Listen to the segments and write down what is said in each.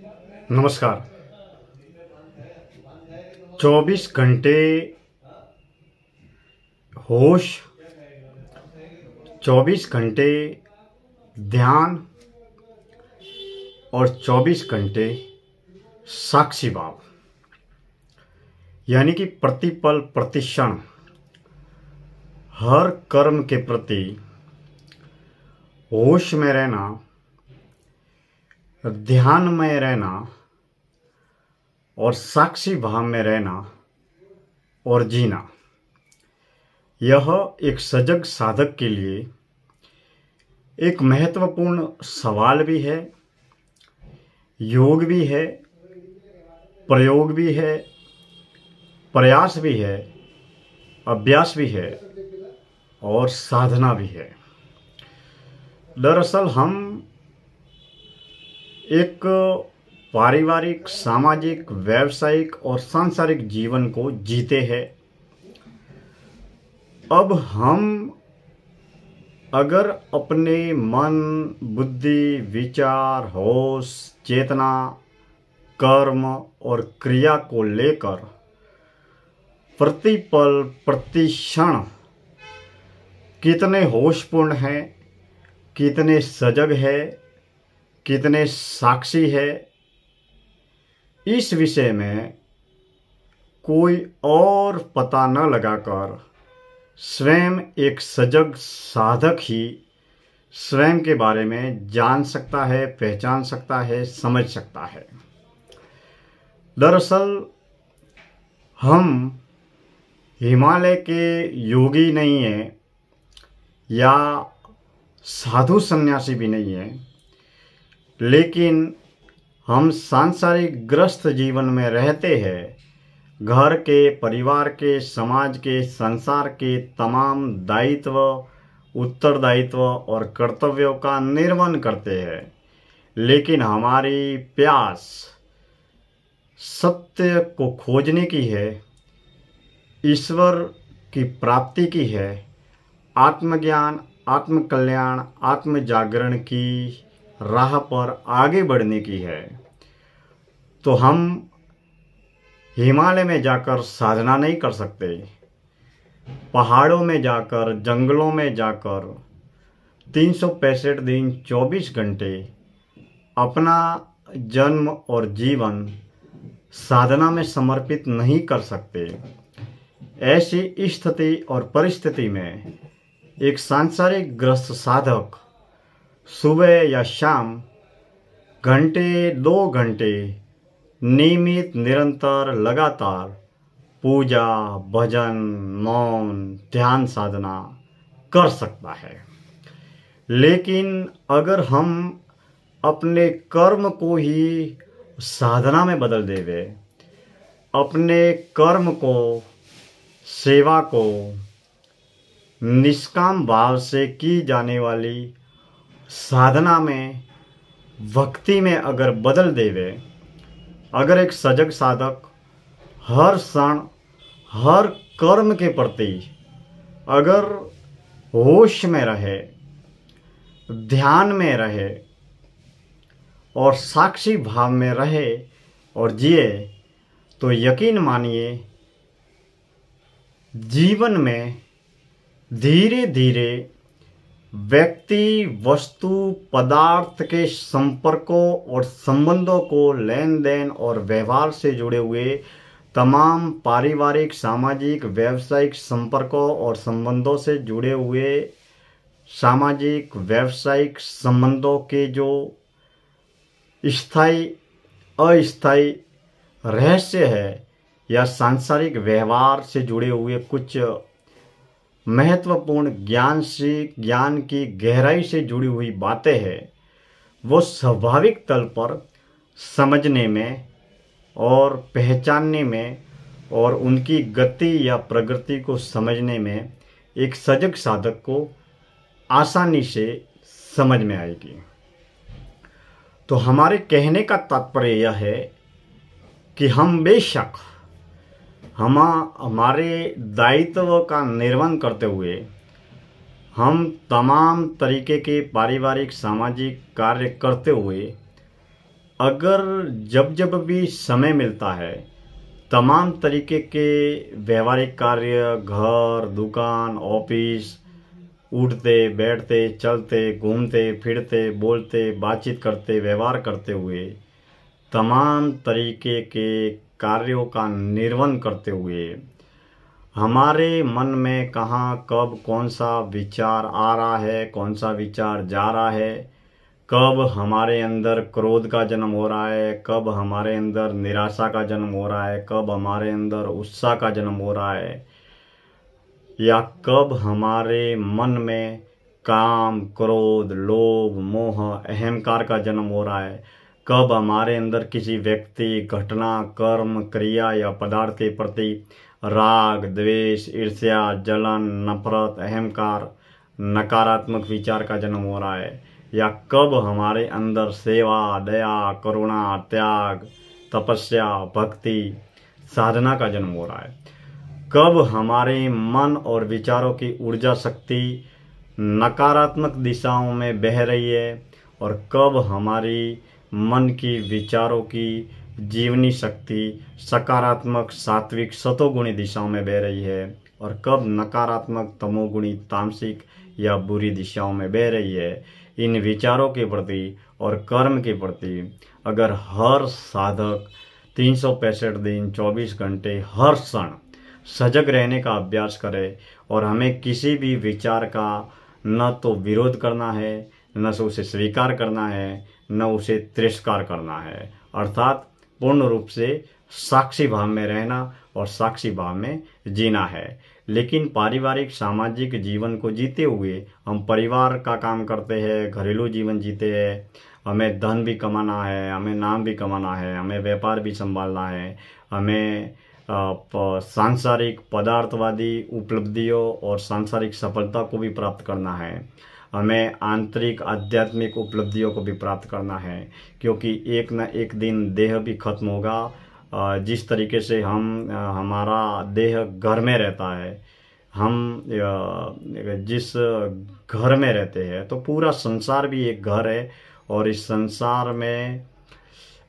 नमस्कार। 24 घंटे होश, 24 घंटे ध्यान और 24 घंटे साक्षी भाव, यानी कि प्रतिपल प्रतिक्षण हर कर्म के प्रति होश में रहना, ध्यान में रहना और साक्षी भाव में रहना और जीना, यह एक सजग साधक के लिए एक महत्वपूर्ण सवाल भी है, योग भी है, प्रयोग भी है, प्रयास भी है, अभ्यास भी है और साधना भी है। दरअसल हम एक पारिवारिक, सामाजिक, व्यावसायिक और सांसारिक जीवन को जीते हैं। अब हम अगर अपने मन, बुद्धि, विचार, होश, चेतना, कर्म और क्रिया को लेकर प्रतिपल प्रतिक्षण कितने होशपूर्ण हैं, कितने सजग है, कितने साक्षी है, इस विषय में कोई और पता न लगाकर स्वयं एक सजग साधक ही स्वयं के बारे में जान सकता है, पहचान सकता है, समझ सकता है। दरअसल हम हिमालय के योगी नहीं हैं या साधु सन्यासी भी नहीं हैं, लेकिन हम सांसारिक ग्रस्त जीवन में रहते हैं। घर के, परिवार के, समाज के, संसार के तमाम दायित्व, उत्तरदायित्व और कर्तव्यों का निर्वहन करते हैं, लेकिन हमारी प्यास सत्य को खोजने की है, ईश्वर की प्राप्ति की है, आत्मज्ञान, आत्मकल्याण, आत्म जागरण की राह पर आगे बढ़ने की है। तो हम हिमालय में जाकर साधना नहीं कर सकते, पहाड़ों में जाकर, जंगलों में जाकर 365 दिन 24 घंटे अपना जन्म और जीवन साधना में समर्पित नहीं कर सकते। ऐसी स्थिति और परिस्थिति में एक सांसारिक ग्रस्त साधक सुबह या शाम घंटे 2 घंटे नियमित, निरंतर, लगातार पूजा, भजन, मौन, ध्यान साधना कर सकता है। लेकिन अगर हम अपने कर्म को ही साधना में बदल देवे, अपने कर्म को, सेवा को निष्काम भाव से की जाने वाली साधना में, भक्ति में अगर बदल देवे, अगर एक सजग साधक हर क्षण, हर कर्म के प्रति अगर होश में रहे, ध्यान में रहे और साक्षी भाव में रहे और जिए, तो यकीन मानिए जीवन में धीरे धीरे व्यक्ति, वस्तु, पदार्थ के संपर्कों और संबंधों को, लेन देन और व्यवहार से जुड़े हुए तमाम पारिवारिक, सामाजिक, व्यावसायिक संपर्कों और संबंधों से जुड़े हुए सामाजिक, व्यावसायिक संबंधों के जो स्थायी, अस्थायी रहस्य है या सांसारिक व्यवहार से जुड़े हुए कुछ महत्वपूर्ण ज्ञान की गहराई से जुड़ी हुई बातें हैं, वो स्वाभाविक तल पर समझने में और पहचानने में और उनकी गति या प्रगति को समझने में एक सजग साधक को आसानी से समझ में आएगी। तो हमारे कहने का तात्पर्य यह है कि हम बेशक हमारे दायित्व का निर्वहन करते हुए हम तमाम तरीके के पारिवारिक, सामाजिक कार्य करते हुए अगर जब जब भी समय मिलता है तमाम तरीके के व्यवहारिक कार्य, घर, दुकान, ऑफिस, उठते बैठते चलते घूमते फिरते बोलते बातचीत करते व्यवहार करते हुए तमाम तरीके के कार्यों का निर्वहन करते हुए हमारे मन में कहाँ कब कौन सा विचार आ रहा है, कौन सा विचार जा रहा है, कब हमारे अंदर क्रोध का जन्म हो रहा है, कब हमारे अंदर निराशा का जन्म हो रहा है, कब हमारे अंदर उत्साह का जन्म हो रहा है, या कब हमारे मन में काम, क्रोध, लोभ, मोह, अहंकार का जन्म हो रहा है, कब हमारे अंदर किसी व्यक्ति, घटना, कर्म, क्रिया या पदार्थ के प्रति राग, द्वेष, ईर्ष्या, जलन, नफरत, अहंकार, नकारात्मक विचार का जन्म हो रहा है, या कब हमारे अंदर सेवा, दया, करुणा, त्याग, तपस्या, भक्ति, साधना का जन्म हो रहा है, कब हमारे मन और विचारों की ऊर्जा शक्ति नकारात्मक दिशाओं में बह रही है, और कब हमारी मन की, विचारों की जीवनी शक्ति सकारात्मक, सात्विक, सतोगुणी दिशाओं में बह रही है, और कब नकारात्मक, तमोगुणी, तामसिक या बुरी दिशाओं में बह रही है। इन विचारों के प्रति और कर्म के प्रति अगर हर साधक 365 दिन 24 घंटे हर क्षण सजग रहने का अभ्यास करे, और हमें किसी भी विचार का न तो विरोध करना है, न तो उसे स्वीकार करना है, न उसे तिरस्कार करना है, अर्थात पूर्ण रूप से साक्षी भाव में रहना और साक्षी भाव में जीना है। लेकिन पारिवारिक सामाजिक जीवन को जीते हुए हम परिवार का काम करते हैं, घरेलू जीवन जीते हैं, हमें धन भी कमाना है, हमें नाम भी कमाना है, हमें व्यापार भी संभालना है, हमें सांसारिक पदार्थवादी उपलब्धियों और सांसारिक सफलता को भी प्राप्त करना है, हमें आंतरिक आध्यात्मिक उपलब्धियों को भी प्राप्त करना है, क्योंकि एक न एक दिन देह भी खत्म होगा। जिस तरीके से हमारा देह घर में रहता है, हम जिस घर में रहते हैं तो पूरा संसार भी एक घर है, और इस संसार में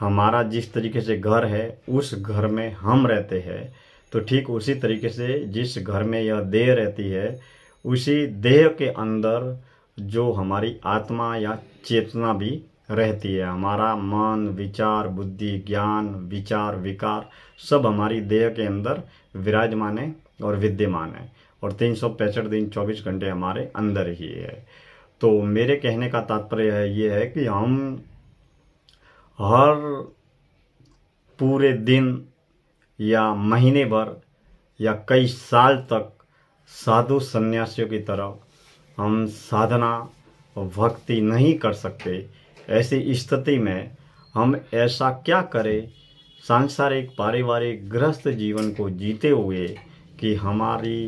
हमारा जिस तरीके से घर है उस घर में हम रहते हैं, तो ठीक उसी तरीके से जिस घर में यह देह रहती है उसी देह के अंदर जो हमारी आत्मा या चेतना भी रहती है। हमारा मन, विचार, बुद्धि, ज्ञान, विचार, विकार सब हमारी देह के अंदर विराजमान है और विद्यमान है, और 365 दिन 24 घंटे हमारे अंदर ही है। तो मेरे कहने का तात्पर्य ये है कि हम हर पूरे दिन या महीने भर या कई साल तक साधु सन्यासियों की तरह हम साधना भक्ति नहीं कर सकते। ऐसी स्थिति में हम ऐसा क्या करें सांसारिक पारिवारिक गृहस्थ जीवन को जीते हुए कि हमारी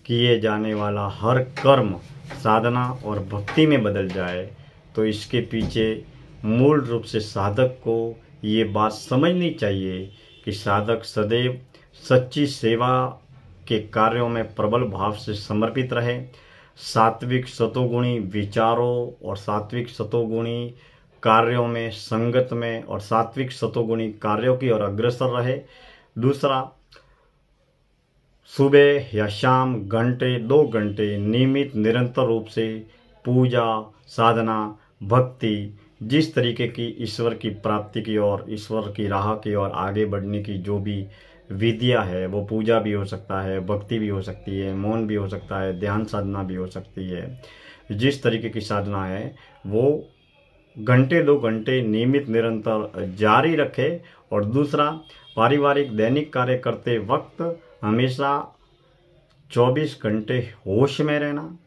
किए जाने वाला हर कर्म साधना और भक्ति में बदल जाए। तो इसके पीछे मूल रूप से साधक को ये बात समझनी चाहिए कि साधक सदैव सच्ची सेवा के कार्यों में प्रबल भाव से समर्पित रहे, सात्विक सतोगुणी विचारों और सात्विक सतोगुणी कार्यों में संगत में और सात्विक सतोगुणी कार्यों की ओर अग्रसर रहे। दूसरा, सुबह या शाम घंटे 2 घंटे नियमित निरंतर रूप से पूजा साधना भक्ति जिस तरीके की ईश्वर की प्राप्ति की ओर ईश्वर की राह की ओर आगे बढ़ने की जो भी विधिया है, वो पूजा भी हो सकता है, भक्ति भी हो सकती है, मौन भी हो सकता है, ध्यान साधना भी हो सकती है। जिस तरीके की साधना है वो घंटे 2 घंटे नियमित निरंतर जारी रखे। और दूसरा, पारिवारिक दैनिक कार्य करते वक्त हमेशा 24 घंटे होश में रहना,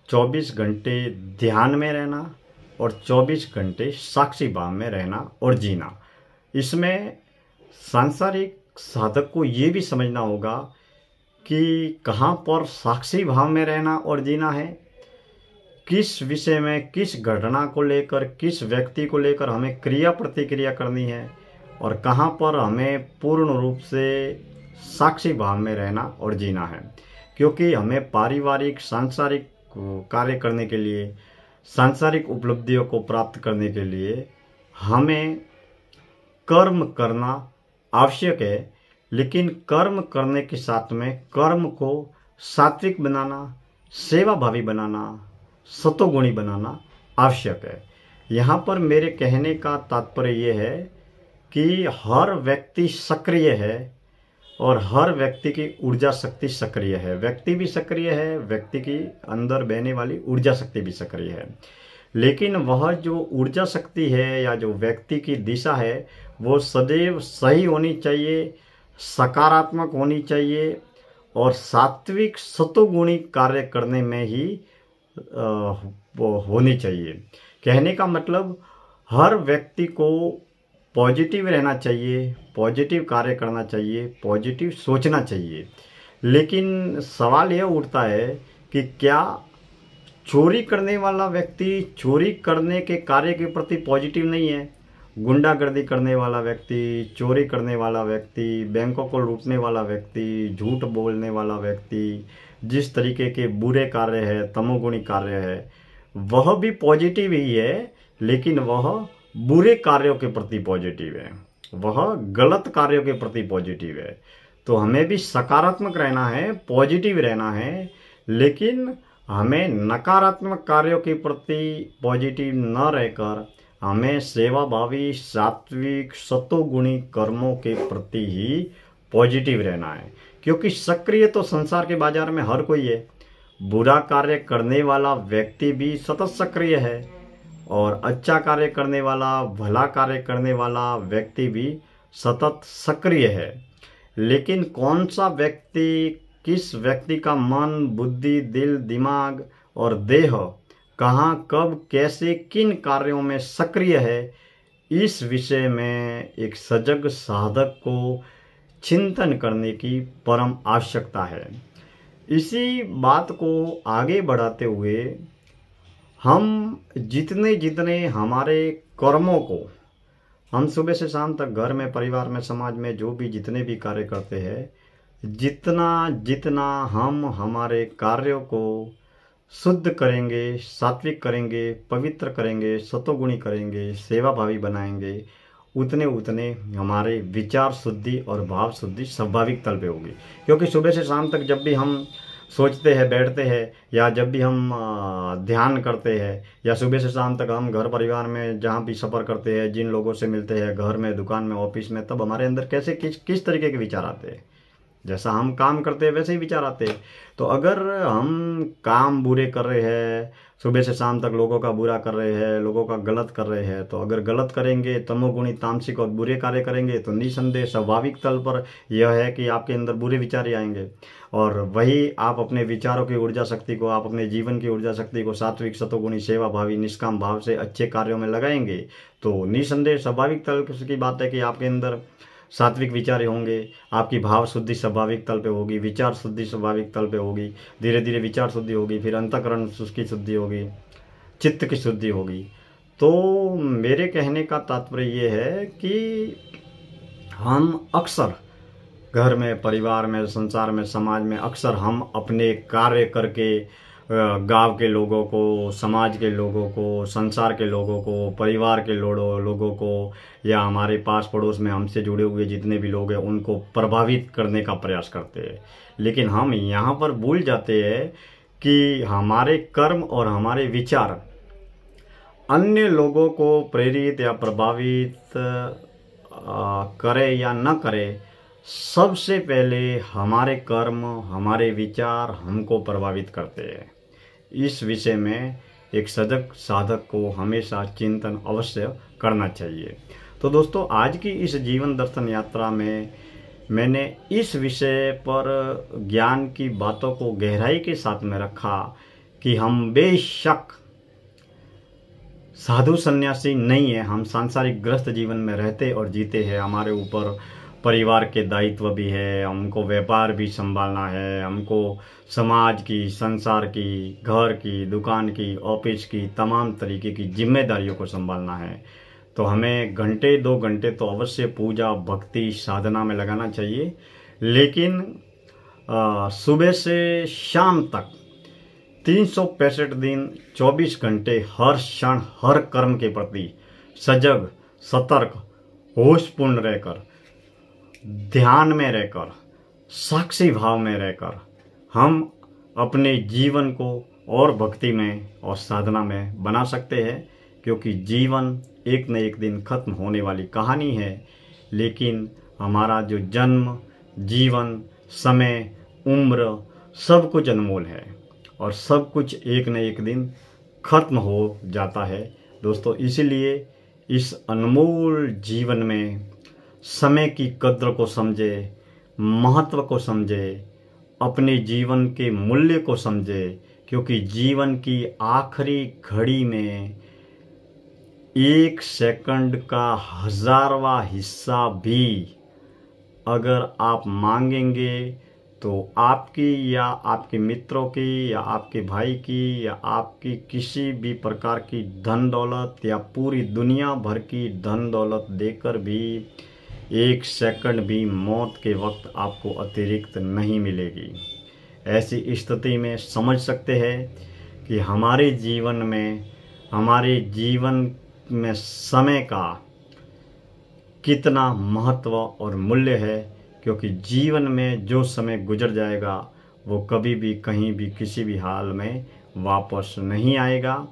24 घंटे ध्यान में रहना और 24 घंटे साक्षी भाव में रहना और जीना। इसमें सांसारिक साधक को ये भी समझना होगा कि कहाँ पर साक्षी भाव में रहना और जीना है, किस विषय में, किस घटना को लेकर, किस व्यक्ति को लेकर हमें क्रिया प्रतिक्रिया करनी है, और कहाँ पर हमें पूर्ण रूप से साक्षी भाव में रहना और जीना है। क्योंकि हमें पारिवारिक सांसारिक कार्य करने के लिए, सांसारिक उपलब्धियों को प्राप्त करने के लिए हमें कर्म करना आवश्यक है, लेकिन कर्म करने के साथ में कर्म को सात्विक बनाना, सेवाभावी बनाना, सतोगुणी बनाना आवश्यक है। यहाँ पर मेरे कहने का तात्पर्य ये है कि हर व्यक्ति सक्रिय है और हर व्यक्ति की ऊर्जा शक्ति सक्रिय है। व्यक्ति भी सक्रिय है, व्यक्ति की अंदर बहने वाली ऊर्जा शक्ति भी सक्रिय है, लेकिन वह जो ऊर्जा शक्ति है या जो व्यक्ति की दिशा है वो सदैव सही होनी चाहिए, सकारात्मक होनी चाहिए और सात्विक सतोगुणी कार्य करने में ही वो होनी चाहिए। कहने का मतलब हर व्यक्ति को पॉजिटिव रहना चाहिए, पॉजिटिव कार्य करना चाहिए, पॉजिटिव सोचना चाहिए। लेकिन सवाल यह उठता है कि क्या चोरी करने वाला व्यक्ति चोरी करने के कार्य के प्रति पॉजिटिव नहीं है? गुंडागर्दी करने वाला व्यक्ति, चोरी करने वाला व्यक्ति, बैंकों को लूटने वाला व्यक्ति, झूठ बोलने वाला व्यक्ति, जिस तरीके के बुरे कार्य है, तमोगुणी कार्य है, वह भी पॉजिटिव ही है, लेकिन वह बुरे कार्यों के प्रति पॉजिटिव है, वह गलत कार्यों के प्रति पॉजिटिव है। तो हमें भी सकारात्मक रहना है, पॉजिटिव रहना है, लेकिन हमें नकारात्मक कार्यों के प्रति पॉजिटिव न रहकर हमें सेवाभावी, सात्विक, सतोगुणी कर्मों के प्रति ही पॉजिटिव रहना है। क्योंकि सक्रिय तो संसार के बाजार में हर कोई है। बुरा कार्य करने वाला व्यक्ति भी सतत सक्रिय है और अच्छा कार्य करने वाला, भला कार्य करने वाला व्यक्ति भी सतत सक्रिय है। लेकिन कौन सा व्यक्ति, किस व्यक्ति का मन, बुद्धि, दिल, दिमाग और देह कहाँ, कब, कैसे, किन कार्यों में सक्रिय है, इस विषय में एक सजग साधक को चिंतन करने की परम आवश्यकता है। इसी बात को आगे बढ़ाते हुए हम जितने जितने हमारे कर्मों को, हम सुबह से शाम तक घर में, परिवार में, समाज में जो भी जितने भी कार्य करते हैं, जितना जितना हम हमारे कार्यों को शुद्ध करेंगे, सात्विक करेंगे, पवित्र करेंगे, सतोगुणी करेंगे, सेवाभावी बनाएंगे, उतने उतने हमारे विचार शुद्धि और भाव शुद्धि स्वाभाविक तल पे होगी। क्योंकि सुबह से शाम तक जब भी हम सोचते हैं, बैठते हैं, या जब भी हम ध्यान करते हैं, या सुबह से शाम तक हम घर परिवार में जहाँ भी सफ़र करते हैं, जिन लोगों से मिलते हैं, घर में, दुकान में, ऑफिस में, तब हमारे अंदर कैसे किस तरीके के विचार आते हैं। जैसा हम काम करते हैं वैसे ही विचार आते हैं। तो अगर हम काम बुरे कर रहे हैं, सुबह से शाम तक लोगों का बुरा कर रहे हैं, लोगों का गलत कर रहे हैं, तो अगर गलत करेंगे, तमोगुणी, तामसिक और बुरे कार्य करेंगे, तो निसंदेह स्वाभाविक तल पर यह है कि आपके अंदर बुरे विचार ही आएंगे। और वही आप अपने विचारों की ऊर्जा शक्ति को, आप अपने जीवन की ऊर्जा शक्ति को सात्विक, सतोगुणी, सेवाभावी, निष्काम भाव से अच्छे कार्यों में लगाएंगे, तो निसंदेह स्वाभाविक तल की बात है कि आपके अंदर सात्विक विचार होंगे, आपकी भाव शुद्धि स्वाभाविक तल पे होगी, विचार शुद्धि स्वाभाविक तल पे होगी, धीरे धीरे विचार शुद्धि होगी, फिर अंतःकरण की शुद्धि होगी, चित्त की शुद्धि होगी। तो मेरे कहने का तात्पर्य ये है कि हम अक्सर घर में, परिवार में, संसार में, समाज में अक्सर हम अपने कार्य करके गांव के लोगों को, समाज के लोगों को, संसार के लोगों को, परिवार के लोगों को, या हमारे पास पड़ोस में हमसे जुड़े हुए जितने भी लोग हैं उनको प्रभावित करने का प्रयास करते हैं। लेकिन हम यहाँ पर भूल जाते हैं कि हमारे कर्म और हमारे विचार अन्य लोगों को प्रेरित या प्रभावित करे या न करे, सबसे पहले हमारे कर्म, हमारे विचार हमको प्रभावित करते हैं। इस विषय में एक सजग साधक को हमेशा चिंतन अवश्य करना चाहिए। तो दोस्तों, आज की इस जीवन दर्शन यात्रा में मैंने इस विषय पर ज्ञान की बातों को गहराई के साथ में रखा कि हम बेशक साधु सन्यासी नहीं है, हम सांसारिक ग्रस्त जीवन में रहते और जीते हैं। हमारे ऊपर परिवार के दायित्व भी है, हमको व्यापार भी संभालना है, हमको समाज की, संसार की, घर की, दुकान की, ऑफिस की, तमाम तरीके की जिम्मेदारियों को संभालना है। तो हमें घंटे 2 घंटे तो अवश्य पूजा, भक्ति, साधना में लगाना चाहिए। लेकिन सुबह से शाम तक 365 दिन 24 घंटे हर क्षण, हर कर्म के प्रति सजग, सतर्क, होशपूर्ण रहकर, ध्यान में रहकर, साक्षी भाव में रहकर हम अपने जीवन को और भक्ति में और साधना में बना सकते हैं। क्योंकि जीवन एक न एक दिन खत्म होने वाली कहानी है, लेकिन हमारा जो जन्म, जीवन, समय, उम्र सब कुछ अनमोल है और सब कुछ एक न एक दिन खत्म हो जाता है। दोस्तों, इसीलिए इस अनमोल जीवन में समय की कद्र को समझे, महत्व को समझे, अपने जीवन के मूल्य को समझे। क्योंकि जीवन की आखिरी घड़ी में 1 सेकंड का 1000वां हिस्सा भी अगर आप मांगेंगे तो आपकी या आपके मित्रों की या आपके भाई की या आपकी किसी भी प्रकार की धन दौलत या पूरी दुनिया भर की धन दौलत देकर भी 1 सेकंड भी मौत के वक्त आपको अतिरिक्त नहीं मिलेगी। ऐसी स्थिति में समझ सकते हैं कि हमारे जीवन में समय का कितना महत्व और मूल्य है। क्योंकि जीवन में जो समय गुजर जाएगा वो कभी भी कहीं भी किसी भी हाल में वापस नहीं आएगा।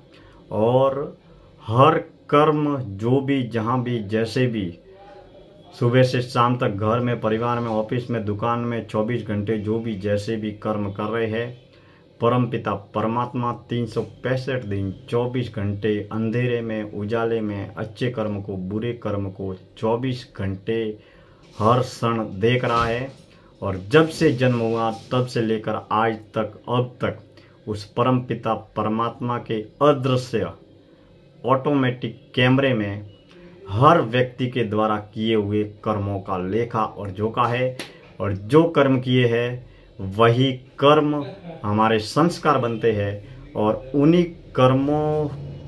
और हर कर्म जो भी जहाँ भी जैसे भी सुबह से शाम तक घर में, परिवार में, ऑफिस में, दुकान में 24 घंटे जो भी जैसे भी कर्म कर रहे हैं, परमपिता परमात्मा 365 दिन 24 घंटे अंधेरे में, उजाले में, अच्छे कर्म को, बुरे कर्म को 24 घंटे हर क्षण देख रहा है। और जब से जन्म हुआ तब से लेकर आज तक, अब तक उस परमपिता परमात्मा के अदृश्य ऑटोमेटिक कैमरे में हर व्यक्ति के द्वारा किए हुए कर्मों का लेखा और जोखा है। और जो कर्म किए हैं वही कर्म हमारे संस्कार बनते हैं और उन्हीं कर्मों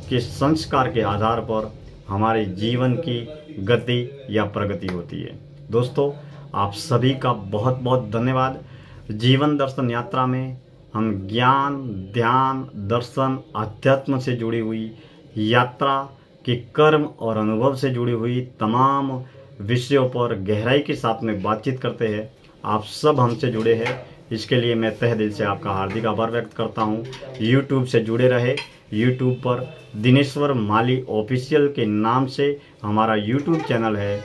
के संस्कार के आधार पर हमारे जीवन की गति या प्रगति होती है। दोस्तों, आप सभी का बहुत बहुत धन्यवाद। जीवन दर्शन यात्रा में हम ज्ञान, ध्यान, दर्शन, अध्यात्म से जुड़ी हुई यात्रा कि कर्म और अनुभव से जुड़ी हुई तमाम विषयों पर गहराई के साथ में बातचीत करते हैं। आप सब हमसे जुड़े हैं, इसके लिए मैं तहे दिल से आपका हार्दिक आभार व्यक्त करता हूं। यूट्यूब से जुड़े रहे। यूट्यूब पर दिनेश्वर माली ऑफिशियल के नाम से हमारा यूट्यूब चैनल है।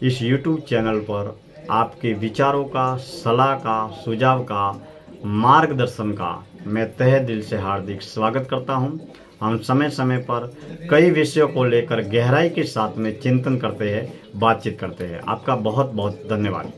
इस यूट्यूब चैनल पर आपके विचारों का, सलाह का, सुझाव का, मार्गदर्शन का मैं तहे दिल से हार्दिक स्वागत करता हूं। हम समय समय पर कई विषयों को लेकर गहराई के साथ में चिंतन करते हैं, बातचीत करते हैं। आपका बहुत बहुत धन्यवाद।